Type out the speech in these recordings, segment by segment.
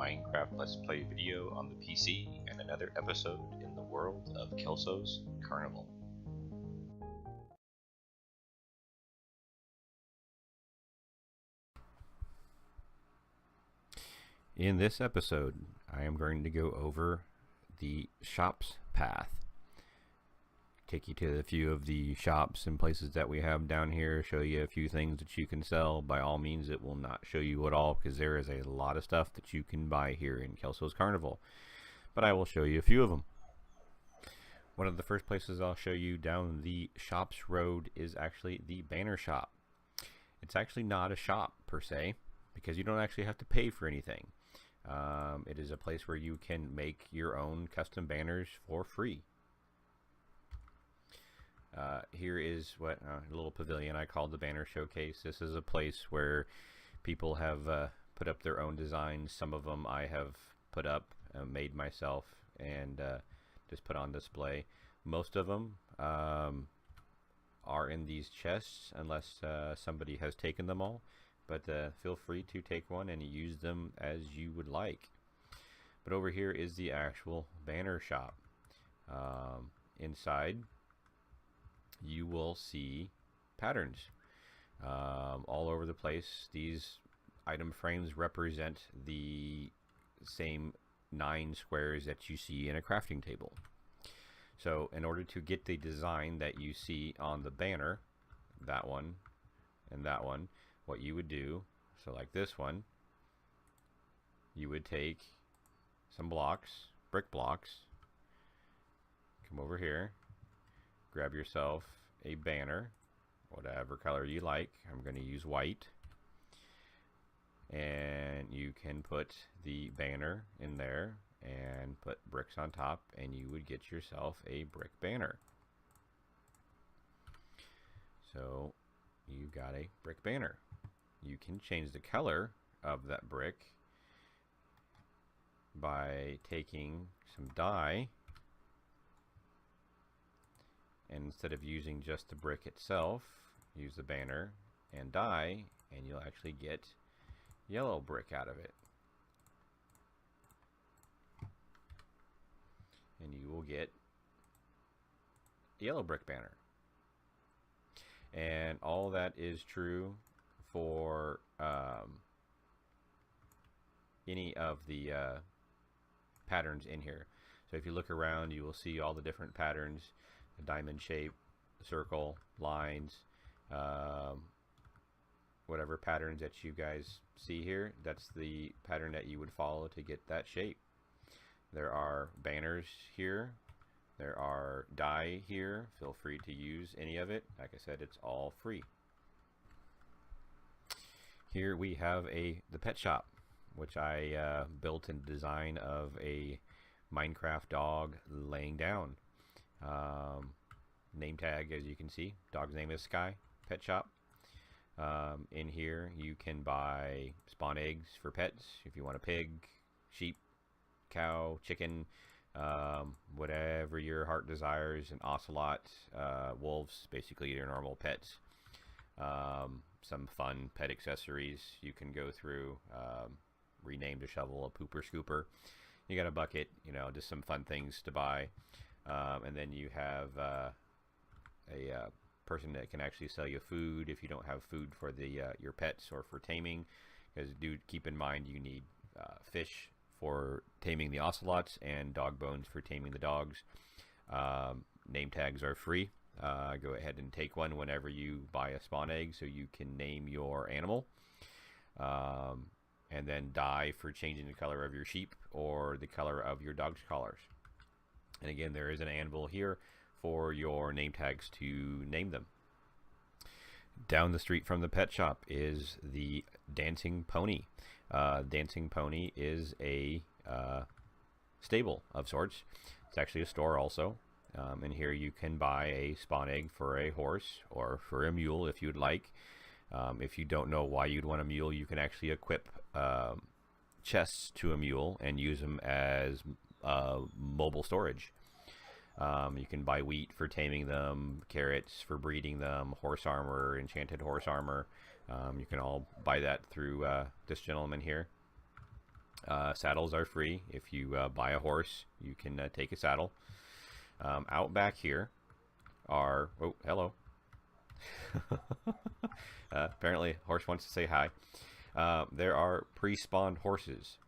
Minecraft Let's Play video on the PC and another episode in the world of Kelso's Carnival. In this episode, I am going to go over the shops path. Take you to a few of the shops and places that we have down here, show you a few things that you can sell. By all means, it will not show you it all because there is a lot of stuff that you can buy here in Kelso's Carnival, but I will show you a few of them. One of the first places I'll show you down the Shops Road is actually the Banner Shop. It's actually not a shop per se because you don't actually have to pay for anything. It is a place where you can make your own custom banners for free. Here is what a little pavilion I call the Banner Showcase. This is a place where people have put up their own designs. Some of them I have put up, made myself, and just put on display. Most of them are in these chests unless somebody has taken them all, but feel free to take one and use them as you would like. But over here is the actual Banner Shop. Inside you will see patterns all over the place. These item frames represent the same 9 squares that you see in a crafting table. So in order to get the design that you see on the banner, that one and that one, what you would do, so like this one, you would take some blocks, brick blocks, come over here, grab yourself a banner, whatever color you like. I'm going to use white, and you can put the banner in there and put bricks on top, and you would get yourself a brick banner. So you got a brick banner. You can change the color of that brick by taking some dye, and instead of using just the brick itself, use the banner and dye, and you'll actually get yellow brick out of it. And you will get a yellow brick banner. And all that is true for any of the patterns in here. So if you look around, you will see all the different patterns: a diamond shape, circle, lines, whatever patterns that you guys see here, that's the pattern that you would follow to get that shape. There are banners here. There are dye here. Feel free to use any of it. Like I said, it's all free. Here we have the pet shop, which I built in design of a Minecraft dog laying down. Name tag, as you can see, dog's name is Sky. Pet shop. In here you can buy spawn eggs for pets if you want a pig, sheep, cow, chicken, whatever your heart desires, an ocelot, wolves, basically your normal pets. Some fun pet accessories you can go through, rename the shovel a pooper scooper. You got a bucket, you know, just some fun things to buy. And then you have a person that can actually sell you food if you don't have food for your pets or for taming, because keep in mind you need fish for taming the ocelots and dog bones for taming the dogs. Name tags are free. Go ahead and take one whenever you buy a spawn egg so you can name your animal. And then dye for changing the color of your sheep or the color of your dog's collars. And again, there is an anvil here for your name tags to name them. Down the street from the pet shop is the Dancing Pony. Dancing Pony is a stable of sorts. It's actually a store also. And here you can buy a spawn egg for a horse or for a mule if you'd like. If you don't know why you'd want a mule, you can actually equip chests to a mule and use them as mobile storage. You can buy wheat for taming them, carrots for breeding them, horse armor, enchanted horse armor. You can all buy that through this gentleman here. Saddles are free. If you buy a horse, you can take a saddle. Out back here are... Oh, hello. Apparently, horse wants to say hi. There are pre-spawned horses.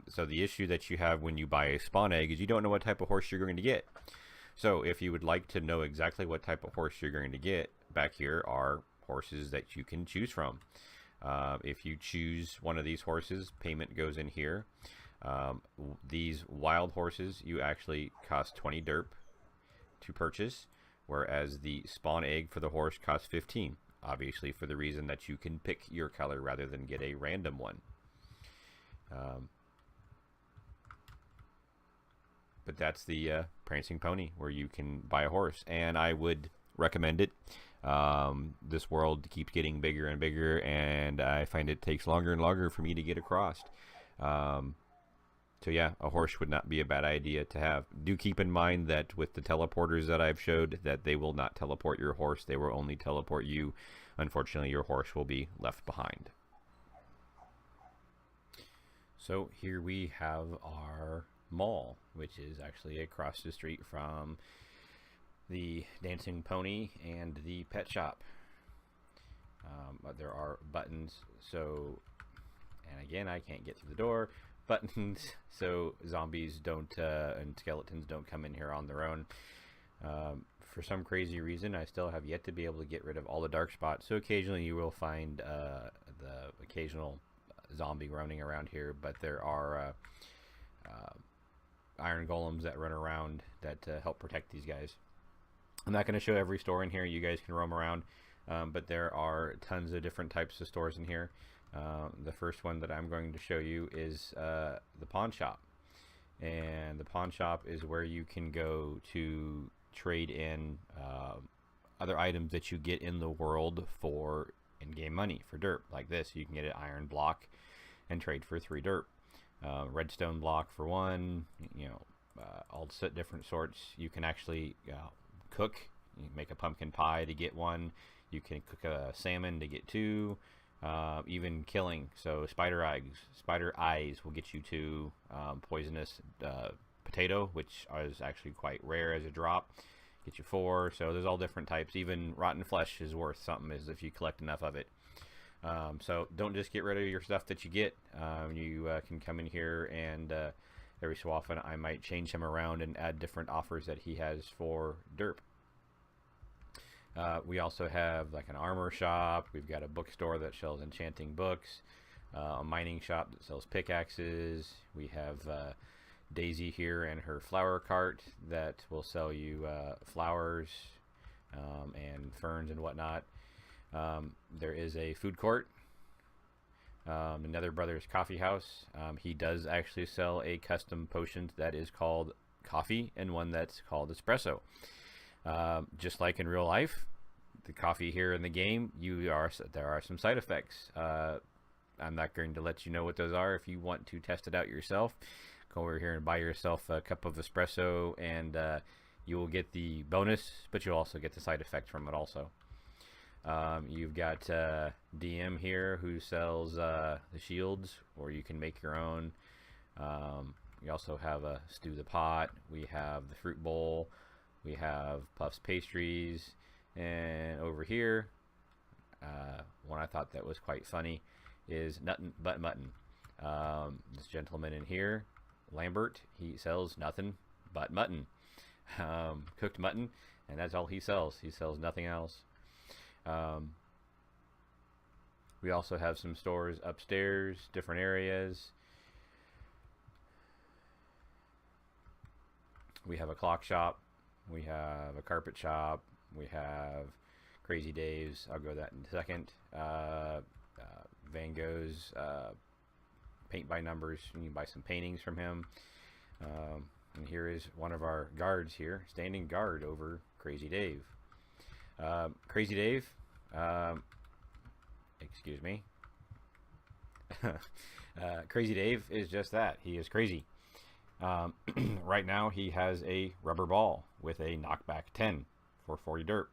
So the issue that you have when you buy a spawn egg is you don't know what type of horse you're going to get. So if you would like to know exactly what type of horse you're going to get, back here are horses that you can choose from. If you choose one of these horses, payment goes in here. These wild horses, you actually cost 20 derp to purchase, whereas the spawn egg for the horse costs 15. Obviously, for the reason that you can pick your color rather than get a random one. But that's the Prancing Pony, where you can buy a horse, and I would recommend it. This world keeps getting bigger and bigger, and I find it takes longer and longer for me to get across. So yeah, a horse would not be a bad idea to have. Do keep in mind that with the teleporters that I've showed, that they will not teleport your horse. They will only teleport you. Unfortunately, your horse will be left behind. So here we have our mall, which is actually across the street from the Dancing Pony and the pet shop. There are buttons, so, and again, I can't get through the door. Buttons so zombies don't and skeletons don't come in here on their own. For some crazy reason, I still have yet to be able to get rid of all the dark spots, so occasionally you will find the occasional zombie running around here, but there are iron golems that run around that help protect these guys. I'm not going to show every store in here. You guys can roam around, but there are tons of different types of stores in here. The first one that I'm going to show you is the pawn shop, and the pawn shop is where you can go to trade in other items that you get in the world for in-game money, for derp. Like this, you can get an iron block and trade for 3 derp. Redstone block for 1, you know, all different sorts. You can actually cook. You can make a pumpkin pie to get 1. You can cook a salmon to get 2. Even killing, so spider eyes will get you 2. Poisonous potato, which is actually quite rare as a drop, get you 4. So there's all different types. Even rotten flesh is worth something, as if you collect enough of it. So don't just get rid of your stuff that you get. You can come in here, and every so often I might change him around and add different offers that he has for derp. We also have like an armor shop. We've got a bookstore that sells enchanting books, a mining shop that sells pickaxes. We have Daisy here and her flower cart that will sell you flowers and ferns and whatnot. There is a food court, another Brothers Coffee House. He does actually sell a custom potion that is called coffee and one that's called espresso. Just like in real life, the coffee here in the game, there are some side effects. I'm not going to let you know what those are. If you want to test it out yourself, go over here and buy yourself a cup of espresso, and you will get the bonus, but you'll also get the side effect from it also. You've got DM here who sells the shields, or you can make your own. We also have a Stew the Pot. We have the Fruit Bowl. We have Puffs Pastries. And over here, one I thought that was quite funny is Nuttin' But Mutton. This gentleman in here, Lambert, he sells nothing but mutton. Cooked mutton, and that's all he sells. He sells nothing else. We also have some stores upstairs, different areas. We have a clock shop. We have a carpet shop. We have Crazy Dave's. I'll go that in a second. Van Gogh's paint by numbers. You can buy some paintings from him. And here is one of our guards here, standing guard over Crazy Dave. Crazy Dave, excuse me. Crazy Dave is just that. He is crazy. Right now he has a rubber ball with a knockback 10 for 40 dirt.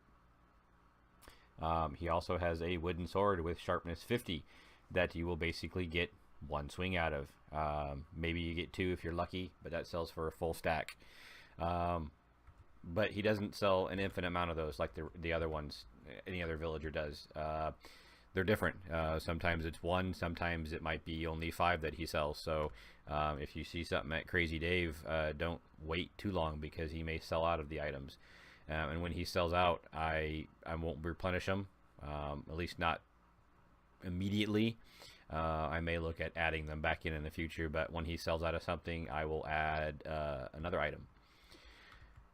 He also has a wooden sword with sharpness 50 that you will basically get one swing out of. Maybe you get two if you're lucky, but that sells for a full stack. But he doesn't sell an infinite amount of those like the other ones, any other villager does. They're different. Sometimes it's one, sometimes it might be only 5 that he sells. So if you see something at Crazy Dave, don't wait too long, because he may sell out of the items. And when he sells out, I won't replenish them, at least not immediately. I may look at adding them back in the future, but when he sells out of something, I will add another item.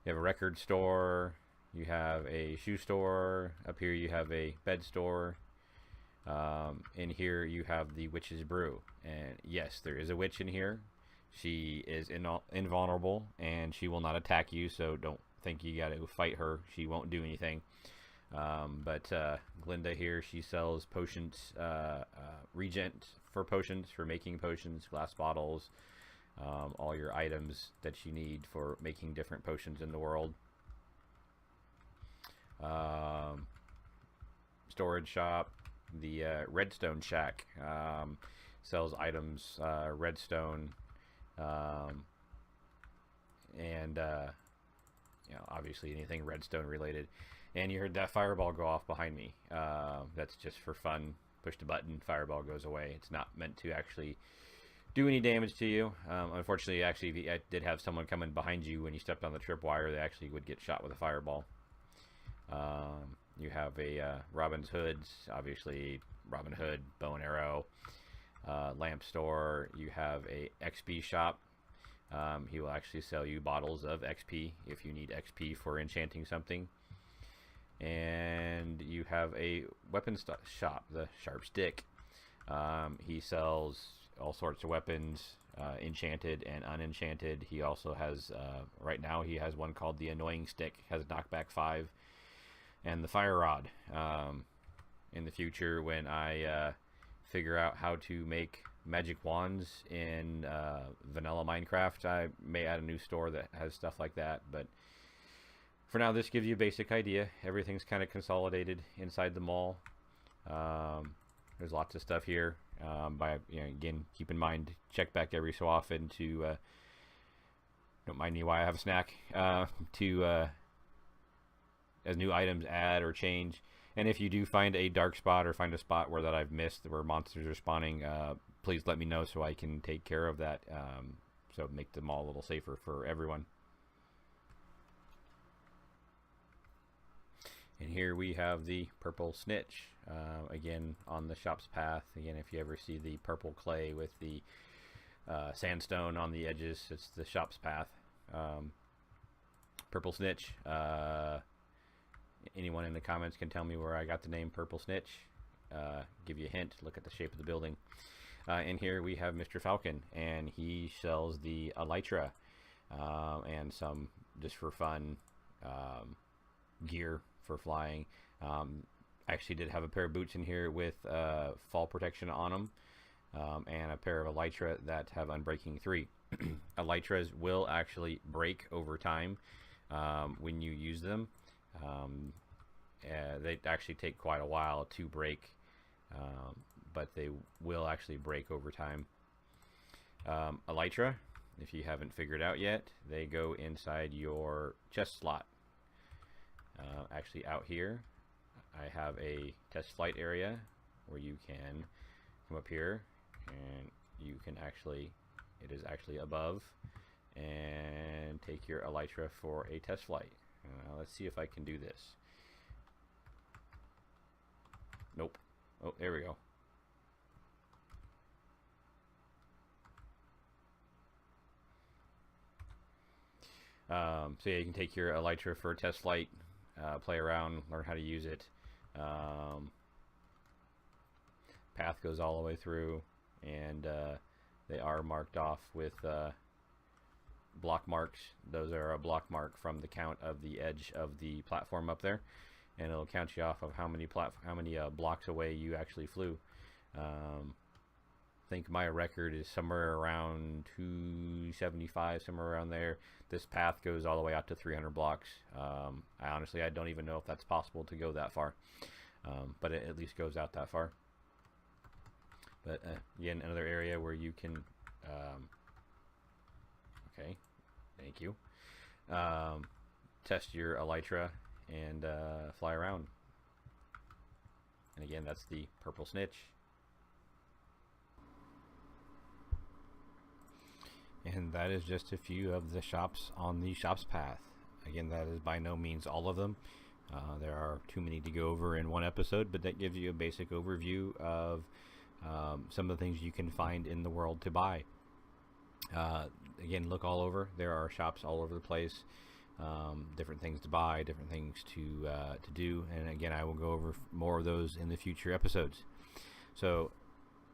You have a record store, you have a shoe store, up here you have a bed store, in here you have the witch's brew. And yes, there is a witch in here. She is invulnerable, and she will not attack you, so don't think you gotta fight her. She won't do anything. But Glinda here, she sells potions, regent for potions, for making potions, glass bottles, all your items that you need for making different potions in the world. Storage shop, the redstone shack, sells items, redstone, and you know, obviously anything redstone related. And you heard that fireball go off behind me. That's just for fun. Push the button, fireball goes away. It's not meant to actually do any damage to you. Unfortunately, actually, if I did have someone coming behind you when you stepped on the tripwire, they actually would get shot with a fireball. You have a Robin's Hoods, obviously Robin Hood, bow and arrow, lamp store. You have a XP shop. He will actually sell you bottles of XP if you need XP for enchanting something. And you have a weapon shop, the Sharp Stick. He sells all sorts of weapons, enchanted and unenchanted. He also has, right now he has one called the Annoying Stick, has knockback 5, and the Fire Rod. In the future, when I figure out how to make magic wands in vanilla Minecraft, I may add a new store that has stuff like that. But for now, this gives you a basic idea. Everything's kind of consolidated inside the mall. There's lots of stuff here. Again, keep in mind, check back every so often to, don't mind me why I have a snack, as new items add or change. And if you do find a dark spot, or find a spot where that I've missed where monsters are spawning, please let me know so I can take care of that, so make the mall a little safer for everyone. And here we have the purple snitch, again on the shop's path. Again, if you ever see the purple clay with the sandstone on the edges, it's the shop's path. Purple snitch. Anyone in the comments can tell me where I got the name Purple Snitch. Give you a hint, look at the shape of the building. And here we have Mr. Falcon, and he sells the elytra, and some, just for fun, gear for flying. Actually did have a pair of boots in here with fall protection on them, and a pair of elytra that have unbreaking 3. Elytras will actually break over time when you use them. They actually take quite a while to break, but they will actually break over time. Elytra, if you haven't figured out yet, they go inside your chest slot. Actually out here I have a test flight area where you can come up here, and you can actually, it is actually above, and take your elytra for a test flight. Let's see if I can do this. Nope. Oh, there we go. So yeah, you can take your elytra for a test flight, play around, learn how to use it. Path goes all the way through, and they are marked off with block marks. Those are a block mark from the count of the edge of the platform up there, and it'll count you off of how many blocks away you actually flew. I think my record is somewhere around 275, somewhere around there. This path goes all the way out to 300 blocks. I don't even know if that's possible to go that far, but it at least goes out that far. But again, another area where you can, okay, thank you, test your elytra and fly around. And again, that's the purple snitch. And that is just a few of the shops on the shops path. Again, that is by no means all of them. There are too many to go over in one episode, but that gives you a basic overview of some of the things you can find in the world to buy. Again, look all over. There are shops all over the place. Different things to buy, different things to do, and again, I will go over more of those in the future episodes. So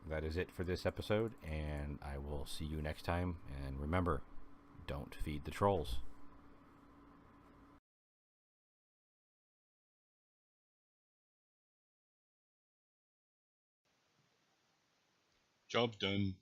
that is it for this episode, and I will see you next time. And remember, don't feed the trolls. Job done.